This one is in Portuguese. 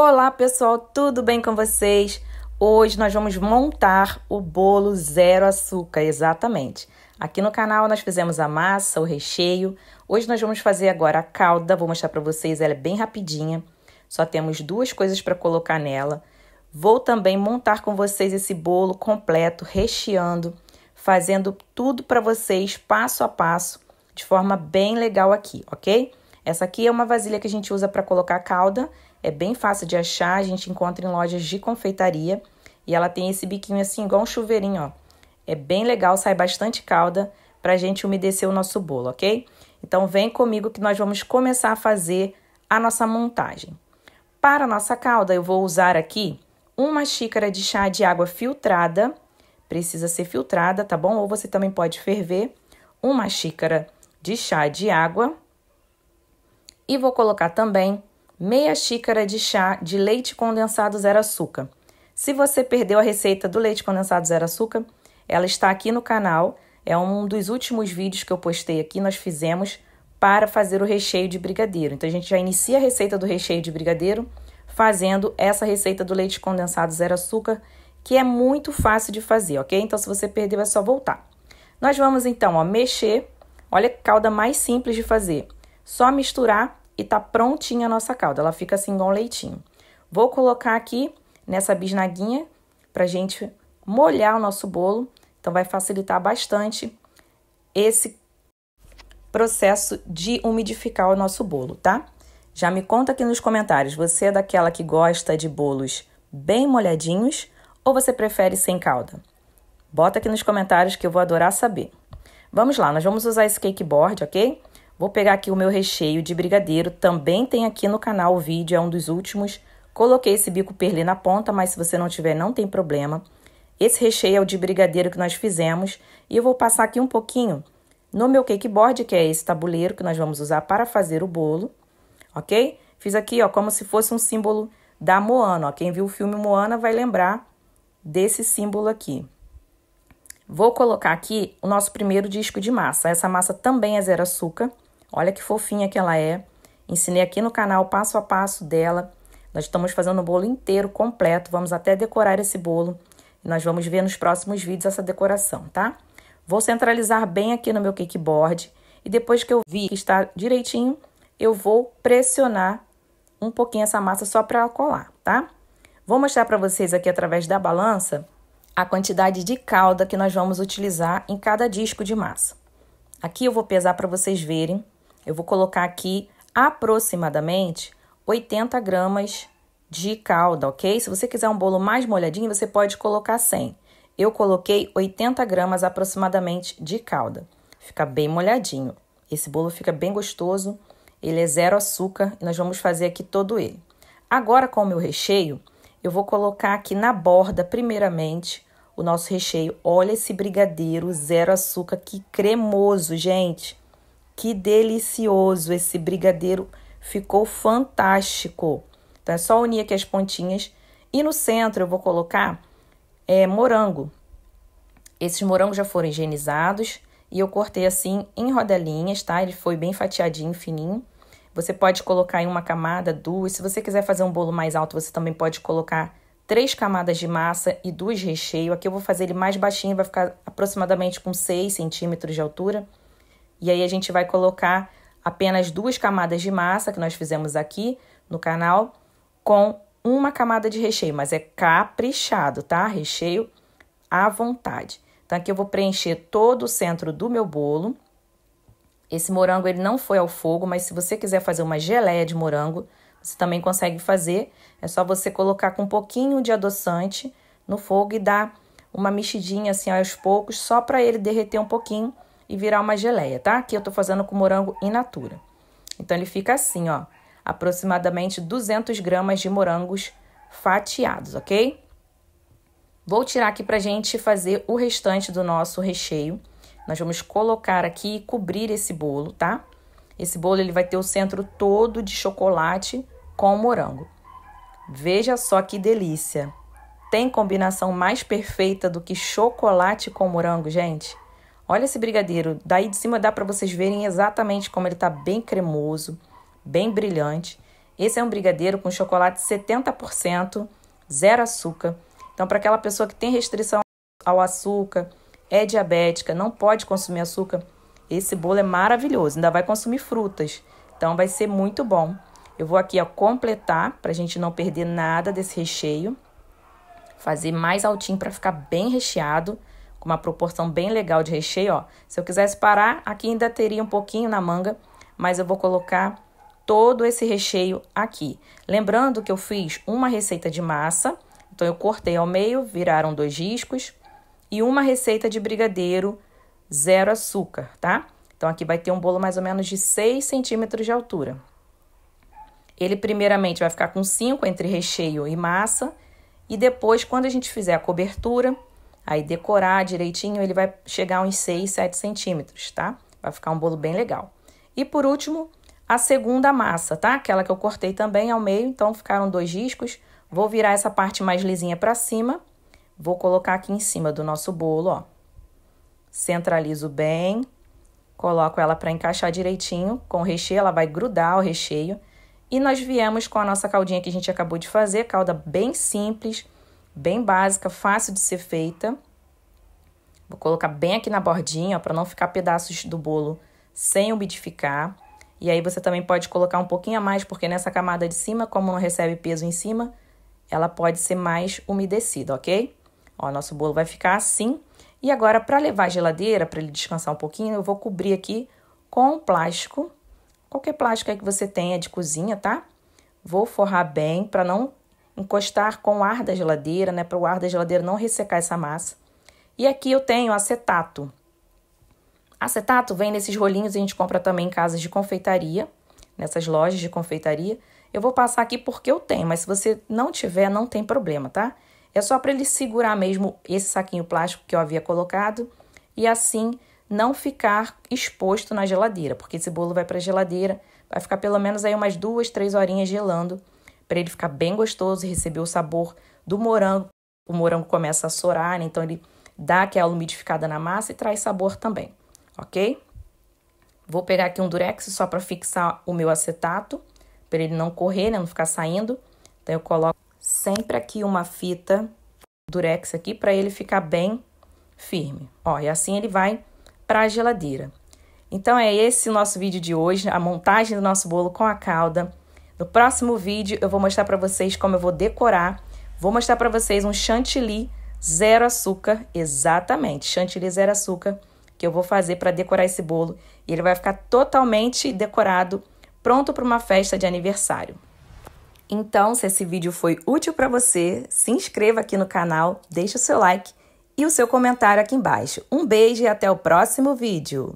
Olá pessoal, tudo bem com vocês? Hoje nós vamos montar o bolo zero açúcar, exatamente. Aqui no canal nós fizemos a massa, o recheio. Hoje nós vamos fazer agora a calda, vou mostrar para vocês, ela é bem rapidinha. Só temos duas coisas para colocar nela. Vou também montar com vocês esse bolo completo, recheando, fazendo tudo para vocês passo a passo, de forma bem legal aqui, ok? Essa aqui é uma vasilha que a gente usa para colocar a calda. É bem fácil de achar, a gente encontra em lojas de confeitaria. E ela tem esse biquinho assim, igual um chuveirinho, ó. É bem legal, sai bastante calda pra gente umedecer o nosso bolo, ok? Então, vem comigo que nós vamos começar a fazer a nossa montagem. Para a nossa calda, eu vou usar aqui uma xícara de chá de água filtrada. Precisa ser filtrada, tá bom? Ou você também pode ferver. Uma xícara de chá de água. E vou colocar também meia xícara de chá de leite condensado zero açúcar. Se você perdeu a receita do leite condensado zero açúcar, ela está aqui no canal. É um dos últimos vídeos que eu postei aqui, nós fizemos para fazer o recheio de brigadeiro. Então, a gente já inicia a receita do recheio de brigadeiro fazendo essa receita do leite condensado zero açúcar, que é muito fácil de fazer, ok? Então, se você perdeu, é só voltar. Nós vamos, então, ó, mexer. Olha que calda mais simples de fazer. Só misturar e tá prontinha a nossa calda. Ela fica assim igual um leitinho. Vou colocar aqui nessa bisnaguinha pra gente molhar o nosso bolo. Então, vai facilitar bastante esse processo de umidificar o nosso bolo, tá? Já me conta aqui nos comentários, você é daquela que gosta de bolos bem molhadinhos ou você prefere sem calda? Bota aqui nos comentários que eu vou adorar saber. Vamos lá, nós vamos usar esse cake board, ok? Vou pegar aqui o meu recheio de brigadeiro, também tem aqui no canal o vídeo, é um dos últimos. Coloquei esse bico perlê na ponta, mas se você não tiver, não tem problema. Esse recheio é o de brigadeiro que nós fizemos. E eu vou passar aqui um pouquinho no meu cake board, que é esse tabuleiro que nós vamos usar para fazer o bolo, ok? Fiz aqui, ó, como se fosse um símbolo da Moana, ó. Quem viu o filme Moana vai lembrar desse símbolo aqui. Vou colocar aqui o nosso primeiro disco de massa. Essa massa também é zero açúcar. Olha que fofinha que ela é. Ensinei aqui no canal passo a passo dela. Nós estamos fazendo o bolo inteiro, completo. Vamos até decorar esse bolo. E nós vamos ver nos próximos vídeos essa decoração, tá? Vou centralizar bem aqui no meu cake board. E depois que eu vi que está direitinho, eu vou pressionar um pouquinho essa massa só para ela colar, tá? Vou mostrar para vocês aqui através da balança a quantidade de calda que nós vamos utilizar em cada disco de massa. Aqui eu vou pesar para vocês verem. Eu vou colocar aqui aproximadamente 80 gramas de calda, ok? Se você quiser um bolo mais molhadinho, você pode colocar 100. Eu coloquei 80 gramas aproximadamente de calda. Fica bem molhadinho. Esse bolo fica bem gostoso. Ele é zero açúcar e nós vamos fazer aqui todo ele. Agora, com o meu recheio, eu vou colocar aqui na borda, primeiramente, o nosso recheio. Olha esse brigadeiro zero açúcar, que cremoso, gente. Que delicioso, esse brigadeiro ficou fantástico. Então, é só unir aqui as pontinhas. E no centro eu vou colocar morango. Esses morangos já foram higienizados e eu cortei assim em rodelinhas, tá? Ele foi bem fatiadinho, fininho. Você pode colocar em uma camada, duas. Se você quiser fazer um bolo mais alto, você também pode colocar 3 camadas de massa e 2 recheio. Aqui eu vou fazer ele mais baixinho, vai ficar aproximadamente com 6 centímetros de altura. E aí a gente vai colocar apenas 2 camadas de massa, que nós fizemos aqui no canal, com uma camada de recheio, mas é caprichado, tá? Recheio à vontade. Então, aqui eu vou preencher todo o centro do meu bolo. Esse morango, ele não foi ao fogo, mas se você quiser fazer uma geleia de morango, você também consegue fazer. É só você colocar com um pouquinho de adoçante no fogo e dar uma mexidinha assim aos poucos, só para ele derreter um pouquinho e virar uma geleia, tá? Aqui eu tô fazendo com morango in natura. Então, ele fica assim, ó, aproximadamente 200 gramas de morangos fatiados, ok? Vou tirar aqui pra gente fazer o restante do nosso recheio. Nós vamos colocar aqui e cobrir esse bolo, tá? Esse bolo, ele vai ter o centro todo de chocolate com morango. Veja só que delícia. Tem combinação mais perfeita do que chocolate com morango, gente? Olha esse brigadeiro, daí de cima dá para vocês verem exatamente como ele tá bem cremoso, bem brilhante. Esse é um brigadeiro com chocolate 70%, zero açúcar. Então, para aquela pessoa que tem restrição ao açúcar, é diabética, não pode consumir açúcar, esse bolo é maravilhoso. Ainda vai consumir frutas, então vai ser muito bom. Eu vou aqui, ó, completar, para a gente não perder nada desse recheio. Fazer mais altinho para ficar bem recheado, com uma proporção bem legal de recheio, ó. Se eu quisesse parar, aqui ainda teria um pouquinho na manga, mas eu vou colocar todo esse recheio aqui. Lembrando que eu fiz uma receita de massa, então eu cortei ao meio, viraram 2 riscos, e uma receita de brigadeiro zero açúcar, tá? Então aqui vai ter um bolo mais ou menos de 6 centímetros de altura. Ele primeiramente vai ficar com 5 entre recheio e massa, e depois, quando a gente fizer a cobertura, aí decorar direitinho, ele vai chegar a uns 6, 7 centímetros, tá? Vai ficar um bolo bem legal. E por último, a segunda massa, tá? Aquela que eu cortei também ao meio, então ficaram 2 riscos. Vou virar essa parte mais lisinha para cima. Vou colocar aqui em cima do nosso bolo, ó. Centralizo bem. Coloco ela para encaixar direitinho com o recheio, ela vai grudar o recheio. E nós viemos com a nossa caldinha que a gente acabou de fazer, calda bem simples, bem básica, fácil de ser feita. Vou colocar bem aqui na bordinha, para não ficar pedaços do bolo sem umidificar. E aí você também pode colocar um pouquinho a mais, porque nessa camada de cima, como não recebe peso em cima, ela pode ser mais umedecida, ok? Ó, nosso bolo vai ficar assim. E agora, para levar à geladeira, para ele descansar um pouquinho, eu vou cobrir aqui com um plástico. Qualquer plástico aí que você tenha de cozinha, tá? Vou forrar bem para não encostar com o ar da geladeira, né? Para o ar da geladeira não ressecar essa massa. E aqui eu tenho acetato. Acetato vem nesses rolinhos, a gente compra também em casas de confeitaria, nessas lojas de confeitaria. Eu vou passar aqui porque eu tenho, mas se você não tiver, não tem problema, tá? É só para ele segurar mesmo esse saquinho plástico que eu havia colocado e assim não ficar exposto na geladeira, porque esse bolo vai para a geladeira, vai ficar pelo menos aí umas 2, 3 horinhas gelando, para ele ficar bem gostoso e receber o sabor do morango. O morango começa a sorar, né? Então ele dá aquela umidificada na massa e traz sabor também, ok? Vou pegar aqui um durex só para fixar o meu acetato, para ele não correr, né? Não ficar saindo. Então eu coloco sempre aqui uma fita durex aqui para ele ficar bem firme. Ó, e assim ele vai para a geladeira. Então é esse o nosso vídeo de hoje, a montagem do nosso bolo com a calda. No próximo vídeo eu vou mostrar para vocês como eu vou decorar. Vou mostrar para vocês um chantilly zero açúcar, exatamente, chantilly zero açúcar, que eu vou fazer para decorar esse bolo. E ele vai ficar totalmente decorado, pronto para uma festa de aniversário. Então, se esse vídeo foi útil para você, se inscreva aqui no canal, deixe o seu like e o seu comentário aqui embaixo. Um beijo e até o próximo vídeo!